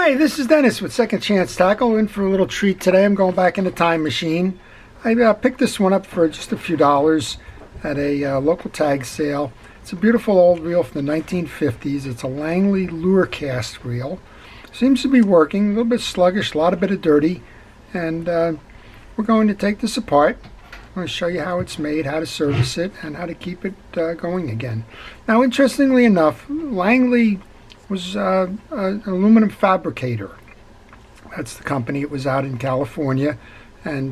Hi, this is Dennis with Second Chance Tackle. In for a little treat today. I'm going back in the time machine. I picked this one up for just a few dollars at a local tag sale. It's a beautiful old reel from the 1950s. It's a Langley Lurecast reel. Seems to be working, a little bit sluggish, a bit of dirty. And we're going to take this apart. I'm going to show you how it's made, how to service it, and how to keep it going again. Now, interestingly enough, Langley was an aluminum fabricator. That's the company. It was out in California, and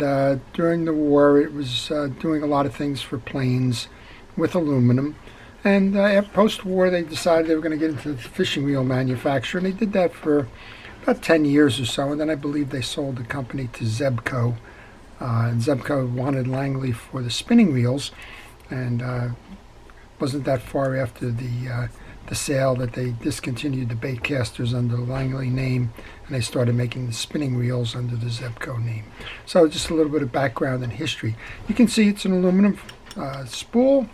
during the war it was doing a lot of things for planes with aluminum. And post-war they decided they were going to get into the fishing reel manufacture, and they did that for about 10 years or so, and then I believe they sold the company to Zebco, and Zebco wanted Langley for the spinning reels, and wasn't that far after the sale that they discontinued the bait casters under the Langley name, and they started making the spinning reels under the Zebco name. So just a little bit of background and history. You can see it's an aluminum spool,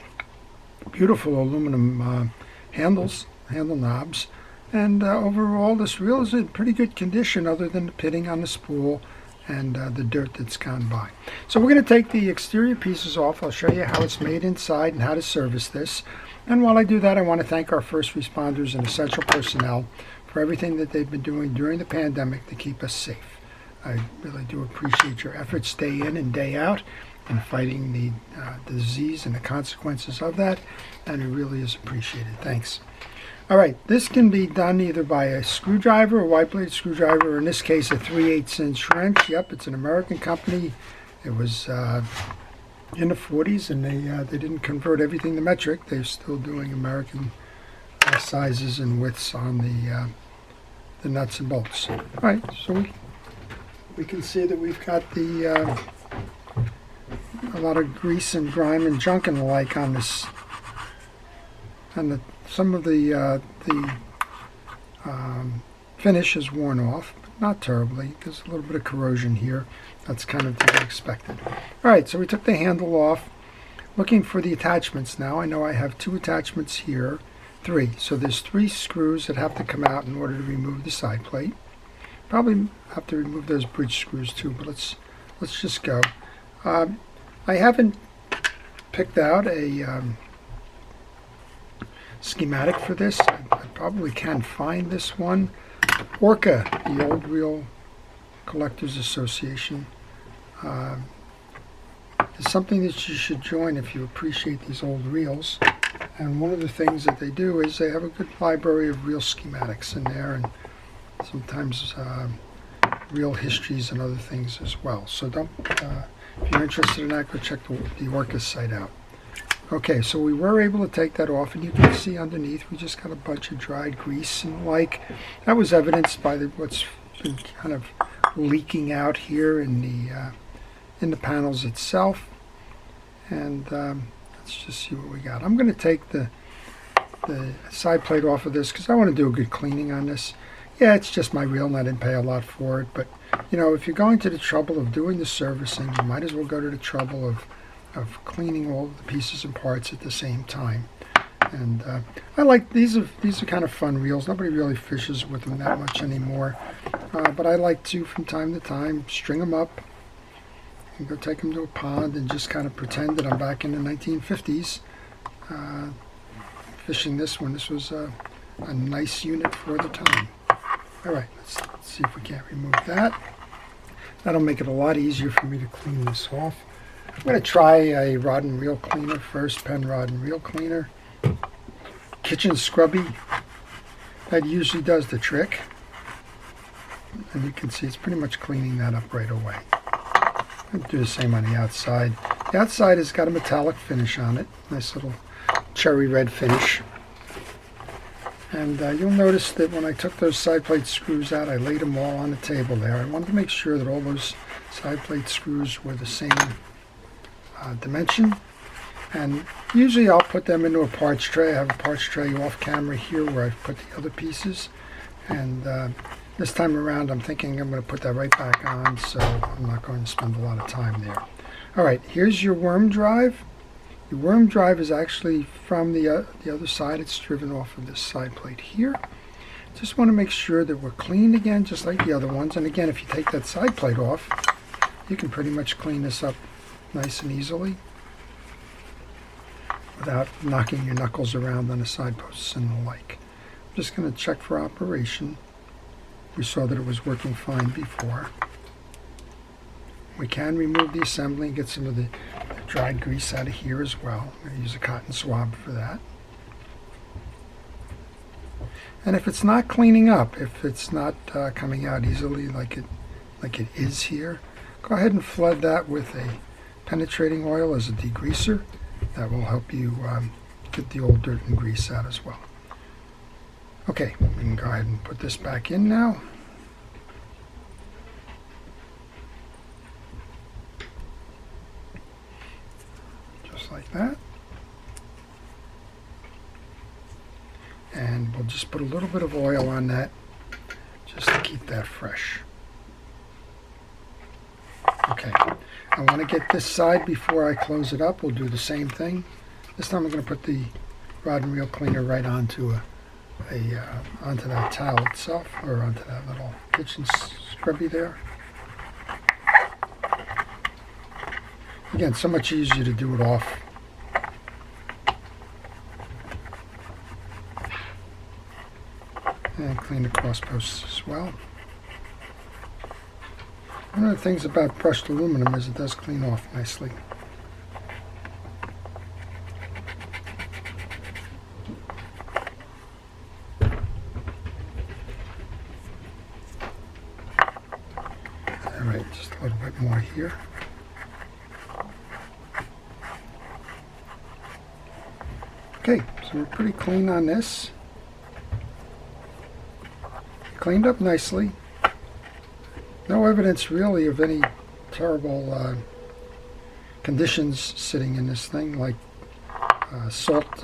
beautiful aluminum handle knobs, and overall this reel is in pretty good condition other than the pitting on the spool and the dirt that's gone by. So we're going to take the exterior pieces off. I'll show you how it's made inside and how to service this. And while I do that, I want to thank our first responders and essential personnel for everything that they've been doing during the pandemic to keep us safe. I really do appreciate your efforts day in and day out in fighting the disease and the consequences of that, and it really is appreciated. Thanks. All right, this can be done either by a screwdriver, a wide blade screwdriver, or in this case a 3/8 inch wrench. Yep, it's an American company. It was in the 40s, and they didn't convert everything to metric. They're still doing American sizes and widths on the nuts and bolts. All right, so we can see that we've got a lot of grease and grime and junk and the like on this, and some of the finish is worn off, but not terribly. There's a little bit of corrosion here. That's kind of to be expected. All right, so we took the handle off. Looking for the attachments now. I know I have 2 attachments here, 3. So there's 3 screws that have to come out in order to remove the side plate. Probably have to remove those bridge screws too, but let's just go. I haven't picked out a schematic for this. I probably can find this one. Orca, the Old Reel Collectors Association, is something that you should join if you appreciate these old reels. And one of the things that they do is they have a good library of reel schematics in there, and sometimes reel histories and other things as well. So if you're interested in that, go check the Orca site out. Okay, so we were able to take that off, and you can see underneath we just got a bunch of dried grease and like. That was evidenced by what's been kind of leaking out here in the panels itself. And let's just see what we got. I'm going to take the side plate off of this because I want to do a good cleaning on this. Yeah, it's just my reel and I didn't pay a lot for it, but you know, if you're going to the trouble of doing the servicing, you might as well go to the trouble of cleaning all of the pieces and parts at the same time. And I like these are kind of fun reels. Nobody really fishes with them that much anymore, but I like to, from time to time, string them up and go take them to a pond and just kind of pretend that I'm back in the 1950s fishing this one. This was a nice unit for the time. All right, let's see if we can't remove that. That'll make it a lot easier for me to clean this off. I'm going to try a rod and reel cleaner first, pen rod and reel cleaner. Kitchen scrubby, that usually does the trick. And you can see it's pretty much cleaning that up right away. I'll do the same on the outside. The outside has got a metallic finish on it, nice little cherry red finish. And you'll notice that when I took those side plate screws out, I laid them all on the table there. I wanted to make sure that all those side plate screws were the same dimension. And usually I'll put them into a parts tray. I have a parts tray off camera here where I've put the other pieces. And this time around I'm thinking I'm going to put that right back on, so I'm not going to spend a lot of time there. All right, here's your worm drive. The worm drive is actually from the other side. It's driven off of this side plate here. Just want to make sure that we're clean again, just like the other ones. And again, if you take that side plate off, you can pretty much clean this up nice and easily without knocking your knuckles around on the side posts and the like. I'm just going to check for operation. We saw that it was working fine before. We can remove the assembly and get some of the dried grease out of here as well. I'm going to use a cotton swab for that. And if it's not cleaning up, if it's not coming out easily like it is here, go ahead and flood that with a penetrating oil as a degreaser. That will help you get the old dirt and grease out as well. Okay, we can go ahead and put this back in now. Just like that. And we'll just put a little bit of oil on that just to keep that fresh. Okay, I want to get this side before I close it up. We'll do the same thing. This time I'm going to put the rod and reel cleaner right onto onto that towel itself, or onto that little kitchen scrubby there. Again, so much easier to do it off. And clean the cross posts as well. One of the things about brushed aluminum is it does clean off nicely. Alright, just a little bit more here. Okay, so we're pretty clean on this. Cleaned up nicely. No evidence really of any terrible conditions sitting in this thing, like salt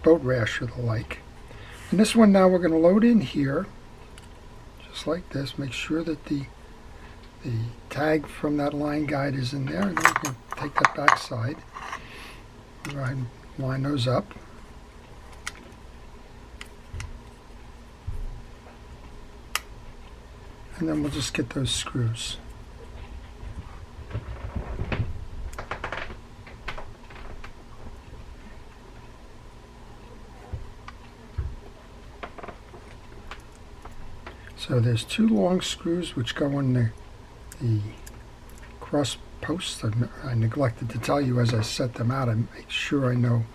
boat rash or the like. And this one now we're going to load in here, just like this. Make sure that the tag from that line guide is in there, and then we can take that back side, go ahead and line those up. And then we'll just get those screws. So there's two long screws which go in the cross posts. I neglected to tell you as I set them out. I make sure I know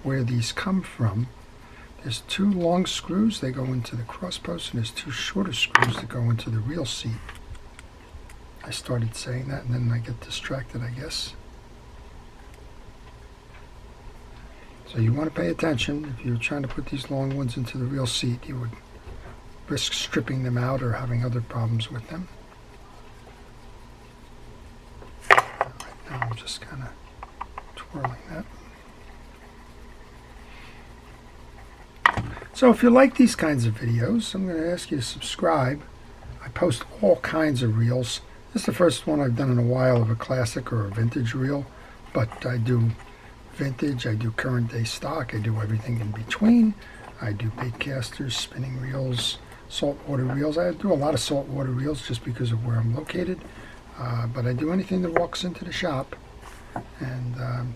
where these come from. There's two long screws, they go into the cross post, and there's two shorter screws that go into the reel seat. I started saying that and then I get distracted, I guess. So you want to pay attention. If you're trying to put these long ones into the reel seat, you would risk stripping them out or having other problems with them. Right now I'm just kind of twirling that. So if you like these kinds of videos, I'm going to ask you to subscribe. I post all kinds of reels. This is the first one I've done in a while of a classic or a vintage reel, but I do vintage, I do current day stock, I do everything in between. I do bait casters, spinning reels, saltwater reels. I do a lot of saltwater reels just because of where I'm located, but I do anything that walks into the shop. And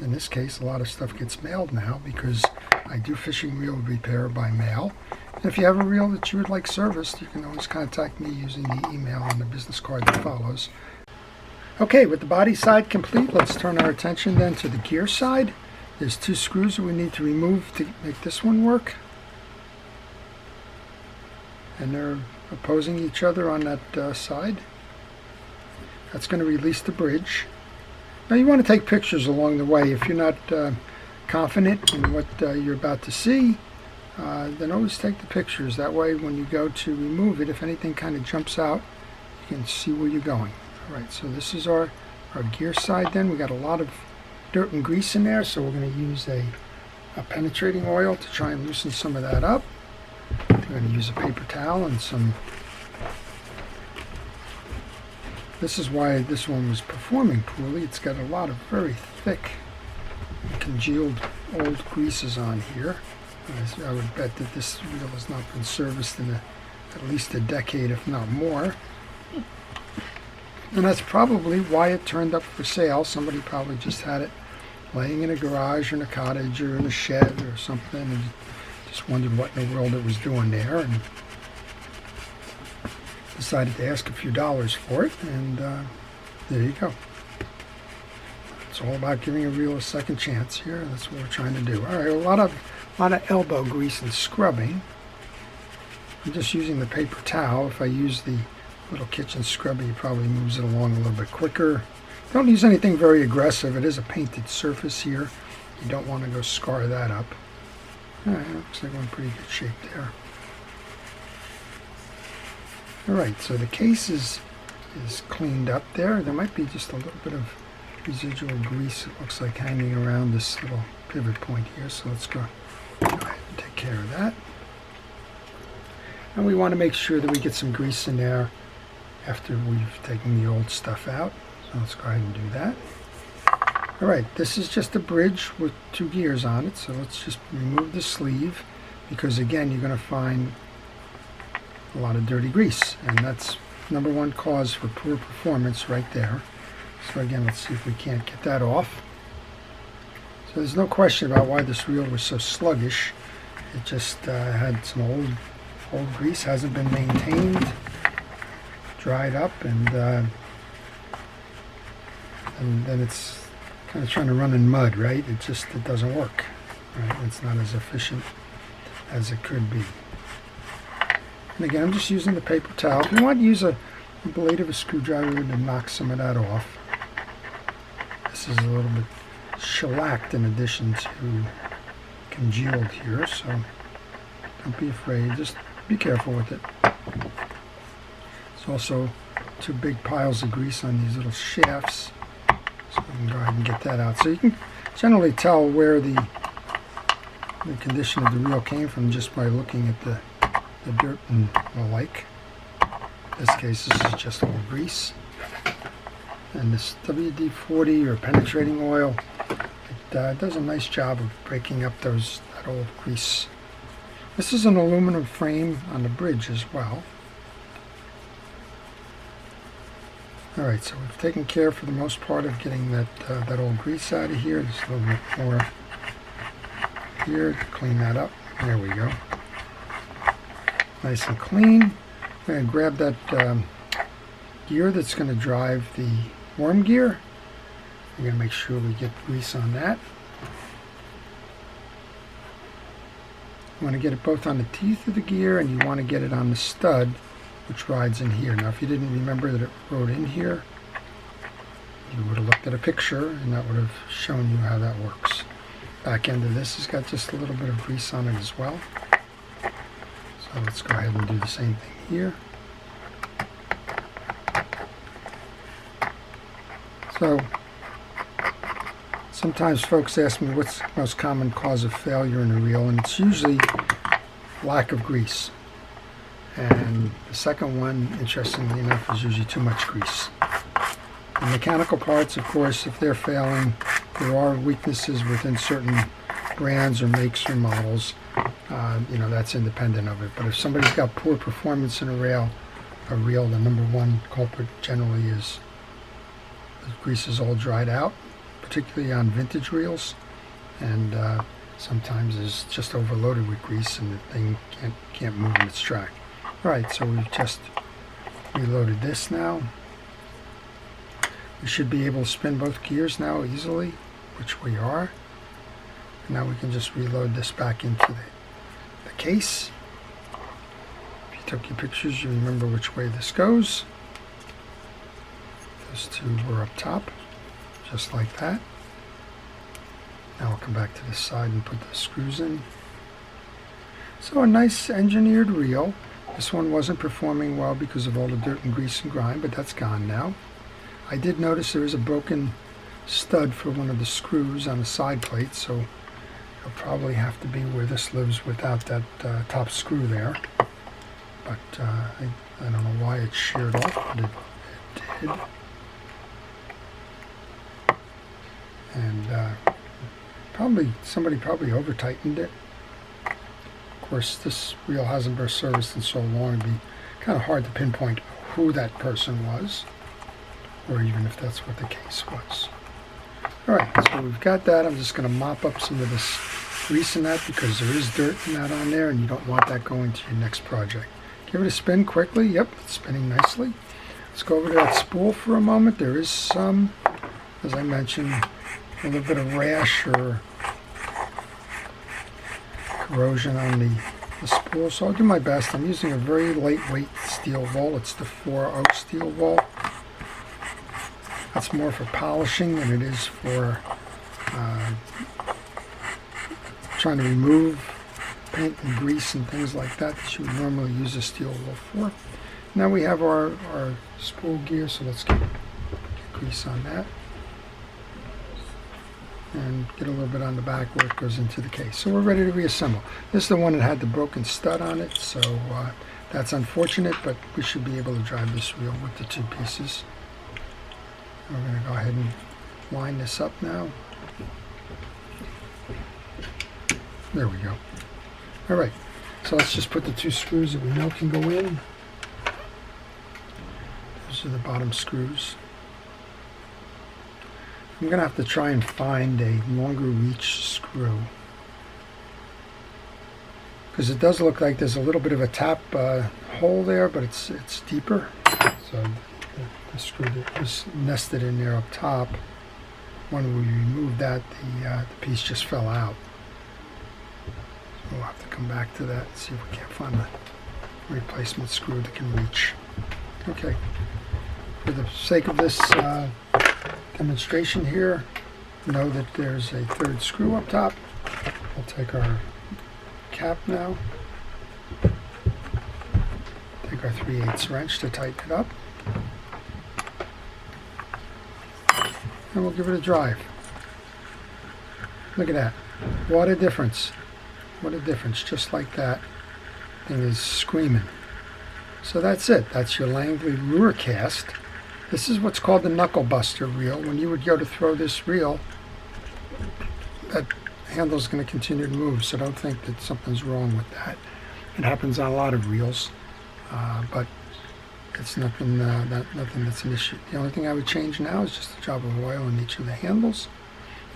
in this case, a lot of stuff gets mailed now because I do fishing reel repair by mail. And if you have a reel that you would like serviced, you can always contact me using the email on the business card that follows. Okay, with the body side complete, let's turn our attention then to the gear side. There's two screws that we need to remove to make this one work. And they're opposing each other on that side. That's going to release the bridge. Now you want to take pictures along the way. If you're not confident in what you're about to see, then always take the pictures. That way when you go to remove it, if anything kind of jumps out, you can see where you're going. Alright, so this is our gear side then. We got a lot of dirt and grease in there, so we're going to use a penetrating oil to try and loosen some of that up. We're going to use a paper towel and some. This is why this one was performing poorly. It's got a lot of very thick congealed old greases on here. I would bet that this reel has not been serviced in at least a decade, if not more. And that's probably why it turned up for sale. Somebody probably just had it laying in a garage or in a cottage or in a shed or something and just wondered what in the world it was doing there and decided to ask a few dollars for it, and there you go. It's all about giving a reel a second chance here. That's what we're trying to do. All right, a lot of elbow grease and scrubbing. I'm just using the paper towel. If I use the little kitchen scrubber, it probably moves it along a little bit quicker. Don't use anything very aggressive. It is a painted surface here. You don't want to go scar that up. All right, looks like we're in pretty good shape there. All right, so the case is cleaned up there. There might be just a little bit of residual grease, it looks like, hanging around this little pivot point here. So let's go ahead and take care of that. And we want to make sure that we get some grease in there after we've taken the old stuff out. So let's go ahead and do that. All right, this is just a bridge with 2 gears on it. So let's just remove the sleeve, because again, you're going to find a lot of dirty grease, and that's #1 cause for poor performance right there. So again, let's see if we can't get that off. So there's no question about why this reel was so sluggish. It just had some old grease, hasn't been maintained, dried up, and then it's kind of trying to run in mud, right? It doesn't work, right? It's not as efficient as it could be. And again, I'm just using the paper towel. If you want to use a blade of a screwdriver to knock some of that off. This is a little bit shellacked in addition to congealed here, so don't be afraid. Just be careful with it. There's also 2 big piles of grease on these little shafts, so we can go ahead and get that out. So you can generally tell where the condition of the reel came from just by looking at the dirt and the like. In this case, this is just old grease. And this WD-40 or penetrating oil, it does a nice job of breaking up that old grease. This is an aluminum frame on the bridge as well. Alright, so we've taken care for the most part of getting that old grease out of here. Just a little bit more here to clean that up. There we go. Nice and clean. I'm going to grab that gear that's going to drive the worm gear. We're going to make sure we get grease on that. You want to get it both on the teeth of the gear, and you want to get it on the stud, which rides in here. Now, if you didn't remember that it rode in here, you would have looked at a picture, and that would have shown you how that works. Back end of this has got just a little bit of grease on it as well. So let's go ahead and do the same thing here. So sometimes folks ask me what's the most common cause of failure in a reel, and it's usually lack of grease. And the second one, interestingly enough, is usually too much grease. The mechanical parts, of course, if they're failing, there are weaknesses within certain brands or makes or models. That's independent of it. But if somebody's got poor performance in a reel, the #1 culprit generally is the grease is all dried out, particularly on vintage reels, and sometimes is just overloaded with grease and the thing can't move in its track. All right, so we've just reloaded this now. We should be able to spin both gears now easily, which we are. And now we can just reload this back into the case. If you took your pictures, you remember which way this goes. Those 2 were up top, just like that. Now we'll come back to this side and put the screws in. So a nice engineered reel. This one wasn't performing well because of all the dirt and grease and grime, but that's gone now. I did notice there is a broken stud for one of the screws on the side plate, so it'll probably have to be where this lives without that top screw there. But I don't know why it sheared off, but it did. And somebody probably over tightened it. course, this reel hasn't been serviced in so long, it'd be kind of hard to pinpoint who that person was, or even if that's what the case was. Alright, so we've got that. I'm just going to mop up some of this grease in that because there is dirt in that on there and you don't want that going to your next project. Give it a spin quickly. Yep, it's spinning nicely. Let's go over to that spool for a moment. There is some, as I mentioned, a little bit of rash or corrosion on the spool, so I'll do my best. I'm using a very lightweight steel wool. It's the 4/0 steel wool. That's more for polishing than it is for trying to remove paint and grease and things like that you would normally use a steel wool for. Now we have our spool gear, so let's get grease on that and get a little bit on the back where it goes into the case. So we're ready to reassemble. This is the one that had the broken stud on it, so that's unfortunate, but we should be able to drive this reel with the two pieces. We're going to go ahead and line this up now. There we go. Alright, so let's just put the two screws that we know can go in. Those are the bottom screws. I'm going to have to try and find a longer reach screw, because it does look like there's a little bit of a tap hole there, but it's deeper. So the screw that was nested in there up top, when we removed that, the piece just fell out. So we'll have to come back to that and see if we can't find a replacement screw that can reach. Okay, for the sake of this demonstration here, know that there's a third screw up top. We'll take our cap now, take our 3/8 wrench to tighten it up, and we'll give it a drive. Look at that. What a difference. What a difference. Just like that. Thing is screaming. So that's it. That's your Langley Lurecast. This is what's called the knuckle buster reel. When you would go to throw this reel, that handle's going to continue to move, so don't think that something's wrong with that. It happens on a lot of reels, but it's nothing that's an issue. The only thing I would change now is just a drop of oil in each of the handles.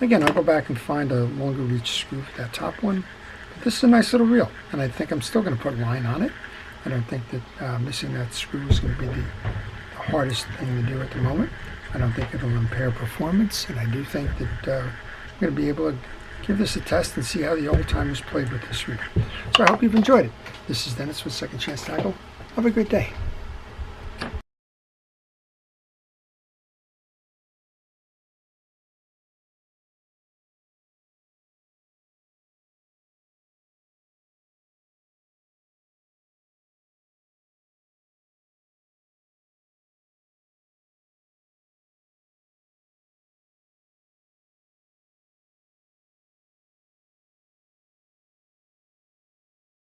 Again, I'll go back and find a longer reach screw for that top one. But this is a nice little reel, and I think I'm still going to put line on it. I don't think that missing that screw is going to be the hardest thing to do at the moment. I don't think it'll impair performance, and I do think that I'm going to be able to give this a test and see how the old timers played with this reel. So I hope you've enjoyed it. This is Dennis with Second Chance Tackle. Have a great day.